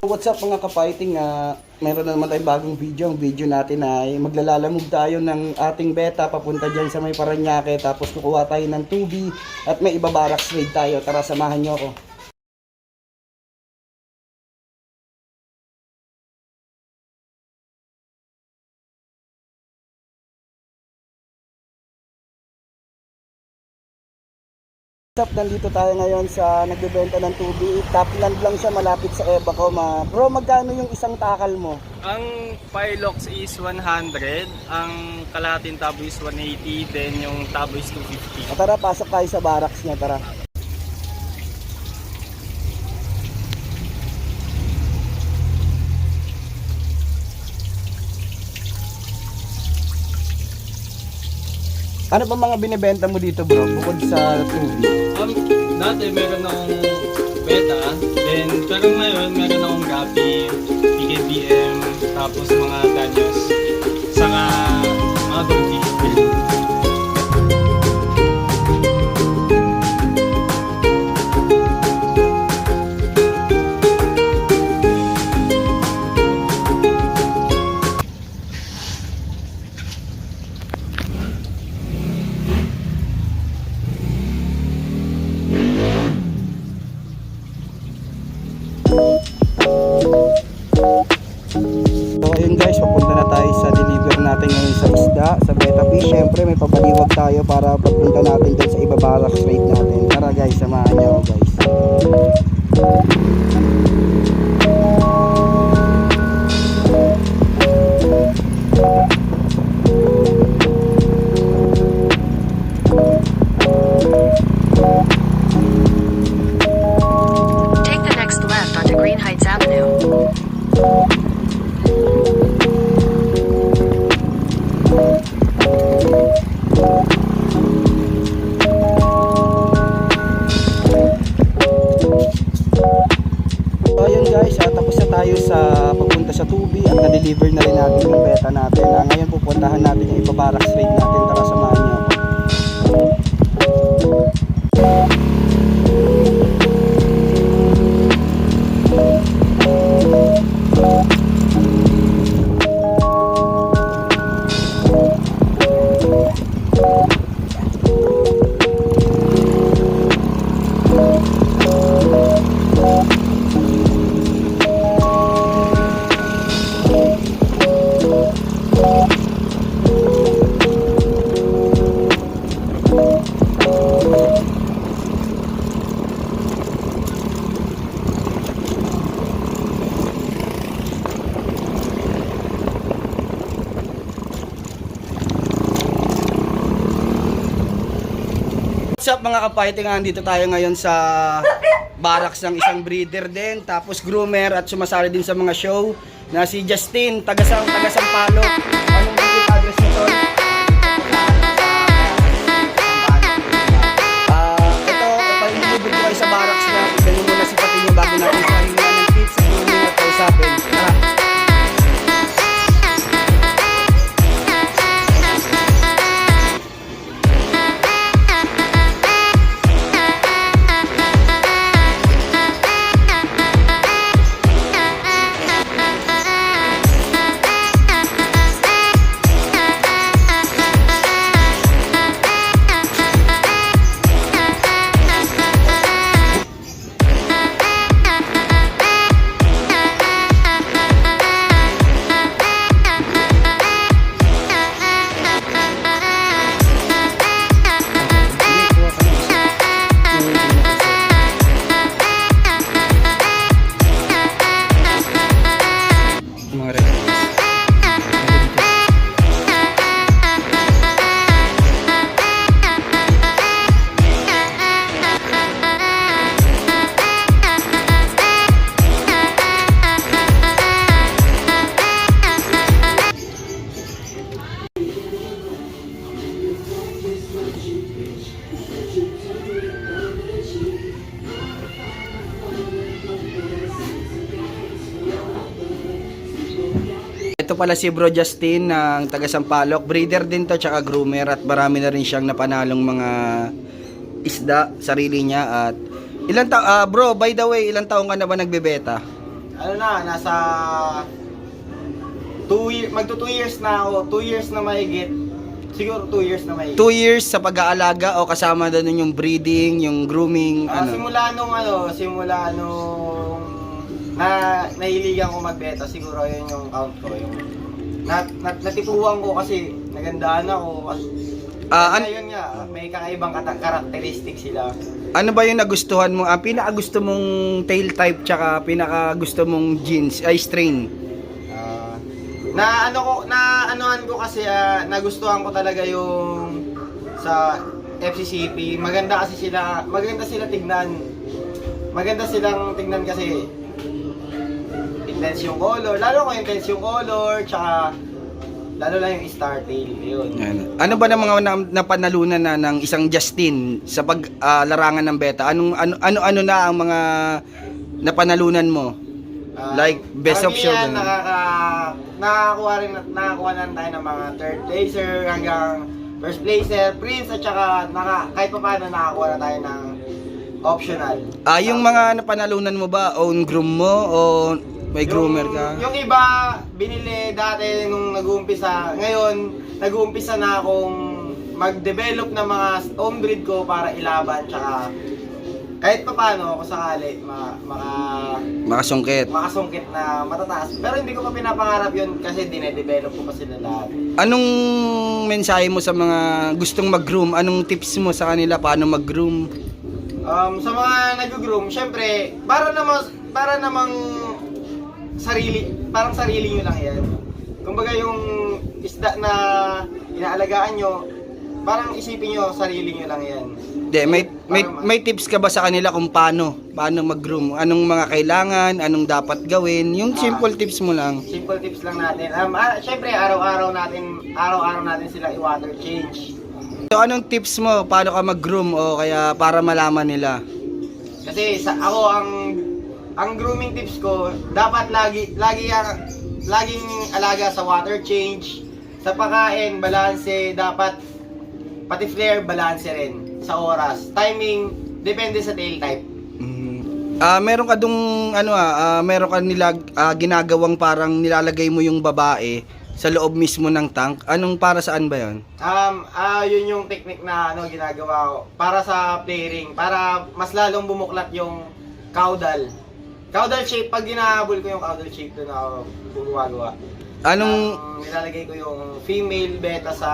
What's up mga ka-fighting, meron na naman tayong bagong video. Ang video natin ay maglalalamog tayo ng ating beta papunta dyan sa may Paranaque. Tapos kukuha tayo ng 2B at may ibabaraks raid tayo. Tara, samahan nyo ako. What's up, nandito tayo ngayon sa nagbebenta ng 2B. Topland lang siya, malapit sa Eva ko. Bro, magkano yung isang takal mo? Ang Pilox is 100, ang kalahating tabo is 180, then yung tabo is 250. Tara, pasok tayo sa barracks niya, tara. Ano pa mga binibenta mo dito, bro, bukod sa 2B? Dati meron akong beta, then pero ngayon meron akong Gapi, PKBM, tapos mga Danios, saka mga Donkey. So ayun guys, papunta na tayo sa deliver natin ngayon sa isda, sa Beta Fish. Syempre may papaliwag tayo para papunta natin dyan sa ibabaraks rate natin. Tara guys, samahan nyo guys. Take the next left onto Green Heights Avenue. So ayun guys, tapos na tayo sa papunta sa 2B at na-deliver na rin natin yung beta natin. Ngayon pupuntahan natin yung ibabaraks rate natin. Tara, samahan nyo ako. What's up mga ka-fighting, dito tayo ngayon sa barracks ng isang breeder din, tapos groomer at sumasali din sa mga show na si Justin, taga Sampalo. Anong bigit address nito? Ito, kapalilibig ko kayo sa barracks niya. Ganun muna si pati niyo bago natin sa hininga ng tips sa grooming at kausapin. Ito pala si Bro Justin ng taga Sampaloc. Breeder din to tsaka groomer at marami na rin siyang napanalong mga isda, sarili niya. At bro, by the way, ilang taong ka na ba nagbebeta? Ano na, nasa 2 years, magto 2 years na ako, 2 years na mahigit. Siguro 2 years na mahigit. 2 years sa pag-aalaga o kasama doon yung breeding, yung grooming, Simula nung nahiligan ko magbeta, siguro yun yung count ko. Yung natipuhan ko kasi nagandaan ako. Yun nga, may kakaibang karakteristik sila. Ano ba yung nagustuhan mo? Ang pinakagusto mong tail type tsaka pinakagusto mong jeans ay strain? Naanohan ko kasi nagustuhan ko talaga yung sa FCCP. Maganda sila tignan. Maganda silang tignan kasi intense yung color, lalo ko intense yung color, tsaka lalo lang yung star tail, yun. Ano ba ng mga napanalunan na ng isang Justin sa paglarangan ng beta? Ano na ang mga napanalunan mo? Like best of show. Nakakuha na tayo ng mga third placer hanggang first placer, prince, at saka kahit pa paano nakakuha na tayo ng optional. Yung mga napanalunan mo ba, own groom mo o may groomer ka? Yung iba, binili dati nung nag-uumpisa. Ngayon, nag-uumpisa na akong mag-develop ng mga own breed ko para ilaban. Tsaka, kahit pa paano, kung sakali, Makasungkit. makasungkit na matataas. Pero hindi ko pa pinapangarap yun kasi dinedevelop ko pa sila lahat. Anong mensahe mo sa mga gustong mag-groom? Anong tips mo sa kanila paano mag-groom? Sa mga nag-groom, syempre, para namang parang sarili nyo lang yan. Kumbaga yung isda na inaalagaan nyo, parang isipin nyo, sarili nyo lang yan. May tips ka ba sa kanila kung paano mag-groom? Anong mga kailangan, anong dapat gawin? Yung simple tips mo lang. Simple tips lang natin. Syempre, araw-araw natin sila i-water change. So anong tips mo paano ka mag-groom o kaya para malaman nila? Kasi ang grooming tips ko, dapat laging alaga sa water change, sa pagkain, balanse, dapat pati flare, balanse rin sa oras. Timing, depende sa tail type. Meron ka meron ka ginagawang parang nilalagay mo yung babae sa loob mismo ng tank. Anong para saan ba 'yon? Yun yung technique na ginagawa ko para sa playing, para mas lalong bumuklat yung caudal. Caudal shape, pag ginahabol ko yung caudal shape doon ako gumagawa. Nilalagay ko yung female beta sa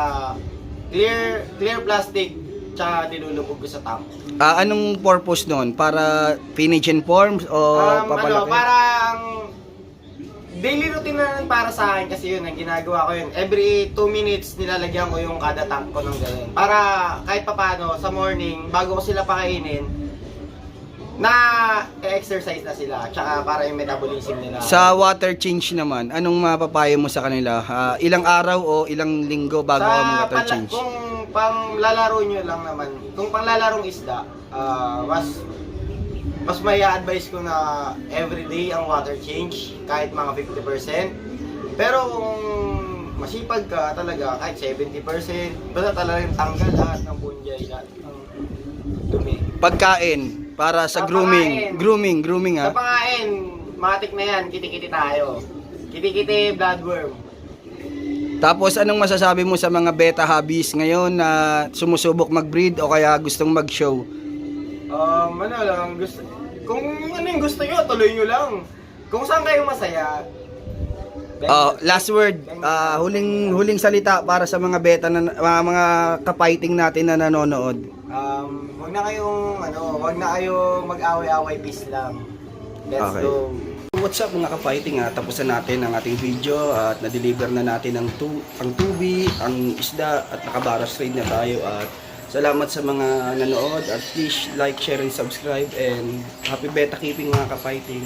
clear plastic, tsaka nilulubog ko sa tank. Anong purpose noon? Para finish and forms o papalaki? Parang daily routine na para sa akin kasi yun, ang ginagawa ko yun. Every 2 minutes nilalagyan ko yung kada tank ko ng ganun. Para kahit papano, sa morning, bago ko sila pakainin, na exercise na sila, tsaka para yung metabolism nila. Sa water change naman, anong mapapayo mo sa kanila? Ilang araw o ilang linggo bago ka mag-water change? Kung panglalaro nyo lang naman, kung panglalarong isda, mas may advice ko na everyday ang water change, kahit mga 50%. Pero kung masipag ka talaga, kahit 70%, basta talagang tanggal lahat ng punjay, lahat ng dumi. Pagkain para sa grooming ha. Sa pagkain, matik na yan, kiti-kiti tayo. Kiti-kiti, bloodworm. Tapos anong masasabi mo sa mga beta hobbies ngayon na sumusubok mag-breed o kaya gustong mag-show? Kung ano yung gusto nyo, tuloy nyo lang. Kung saan kayo masaya. Last word, huling salita para sa mga beta mga kapiting natin na nanonood. Wag na kayong mag-away-away, peace lang. Let's go. What's up mga kapiting, tapusan natin ang ating video at na-deliver na natin ang tubi, ang isda at nakabaras trade na tayo at salamat sa mga nanood at please like, share and subscribe and happy beta keeping mga kapiting.